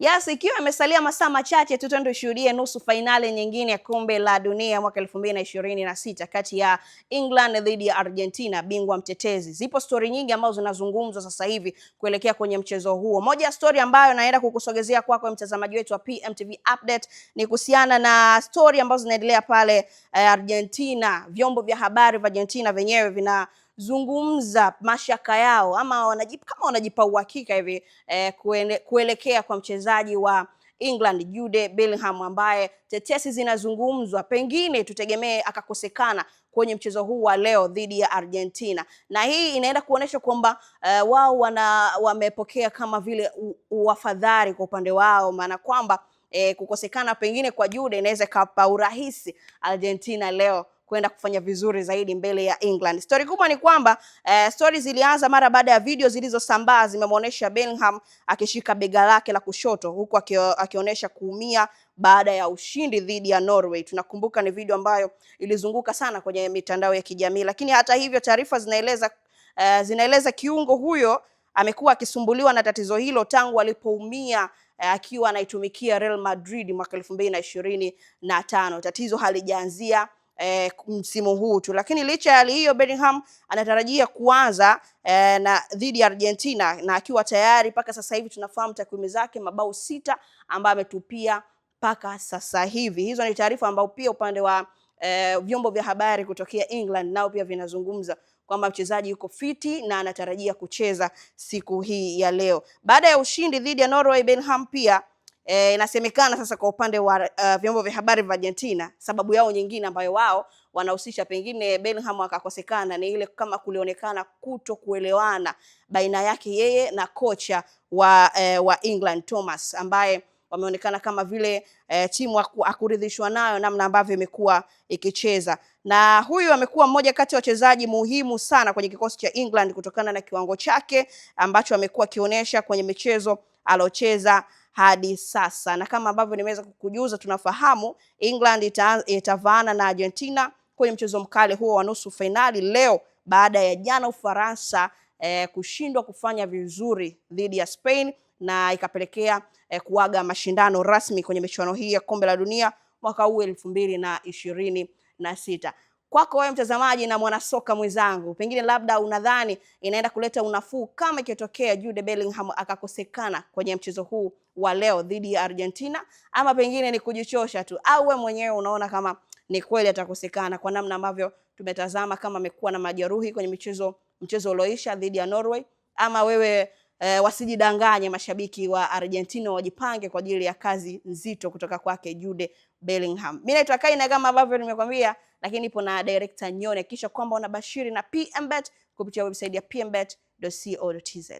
Yes, ikiwa imesalia masaa machache tu twende tushuhudie nusu fainali nyingine ya kombe la dunia mwaka 2026 kati ya England dhidi ya Argentina, bingwa mtetezi. Zipo story nyingi ambazo zinazungumzwa sasa hivi kuelekea kwenye mchezo huo. Moja ya story ambayo naenda kukusogezea kwako mtazamaji wetu wa PMTV Update ni kuhusiana na story ambazo zinaendelea pale Argentina. Vyombo vya habari vya Argentina wenyewe vinazungumza mashaka yao ama wanajipa uhakika hivi kuelekea kwa mchezaji wa England Jude Bellingham ambaye tetesi zinazungumzwa pengine tutegemee akakosekana kwenye mchezo huu wa leo dhidi ya Argentina, na hii inaenda kuonesha kwamba wao wamepokea kama vile uafadhali kwa upande wao, maana kwamba kukosekana pengine kwa Jude inaweza kapa urahisi Argentina leo kwenda kufanya vizuri zaidi mbele ya England. Story kubwa ni kwamba stories zilianza mara baada ya video zilizosambaa zimemuonesha Bellingham akishika bega lake la kushoto huku akionyesha kuumia baada ya ushindi dhidi ya Norway. Tunakumbuka ni video ambayo ilizunguka sana kwenye mitandao ya kijamii, lakini hata hivyo taarifa zinaeleza kiungo huyo amekuwa akisumbuliwa na tatizo hilo tangu alipoumia akiwa anaitumikia Real Madrid mwaka 2025. Tatizo halijaanzia msimu huu tu, lakini licha ya hali hiyo Bellingham anatarajia kuanza na dhidi ya Argentina, na akiwa tayari mpaka sasa hivi tunafahamu takwimu zake mabao 6 ambayo ametupia mpaka sasa hivi. Hizo ni taarifa ambazo pia upande wa vyombo vya habari kutokea England nao pia vinazungumza kwamba mchezaji yuko fiti na anatarajia kucheza siku hii ya leo. Baada ya ushindi dhidi ya Norway, Bellingham pia inasemekana sasa kwa upande wa vyombo vya habari vya Argentina, sababu yao nyingine ambayo wao wanahusisha pengine Bellingham akakosekana ni ile kama kulionekana kutokuelewana baina yake yeye na kocha wa England Thomas, ambaye wameonekana kama vile timu akuridhishwa nayo namna ambavyo imekuwa ikicheza, na huyu amekuwa mmoja kati ya wachezaji muhimu sana kwenye kikosi cha England kutokana na kiwango chake ambacho amekuwa akionyesha kwenye michezo alocheza hadi sasa. Na kama ambavyo nimeweza kukujuza, tunafahamu England itavaana na Argentina kwenye mchezo mkali huo wa nusu finali leo baada ya jana Ufaransa kushindwa kufanya vizuri dhidi ya Spain na ikapelekea kuaga mashindano rasmi kwenye michuano hii ya kombe la dunia mwaka huu 2026. Kwako wewe mtazamaji na mwanasoka mwenzangu, pengine labda unadhani inaenda kuleta unafuu kama ikitokea Jude Bellingham akakosekana kwenye mchezo huu wa leo dhidi ya Argentina, ama pengine ni kujichosha tu, au wewe mwenyewe unaona kama ni kweli atakosekana kwa namna ambavyo tumetazama kama amekuwa na majeruhi kwenye mchezo ulioisha dhidi ya Norway? Ama wewe wasijidanganye mashabiki wa Argentina, wajipange kwa ajili ya kazi nzito kutoka kwake Jude Bellingham. Mimi naitwa Kaina kama ambavyo nimekwambia, lakini nipo na director Nyone, kisha kwamba unabashiri na PMBet kupitia website ya pmbet.co.tz.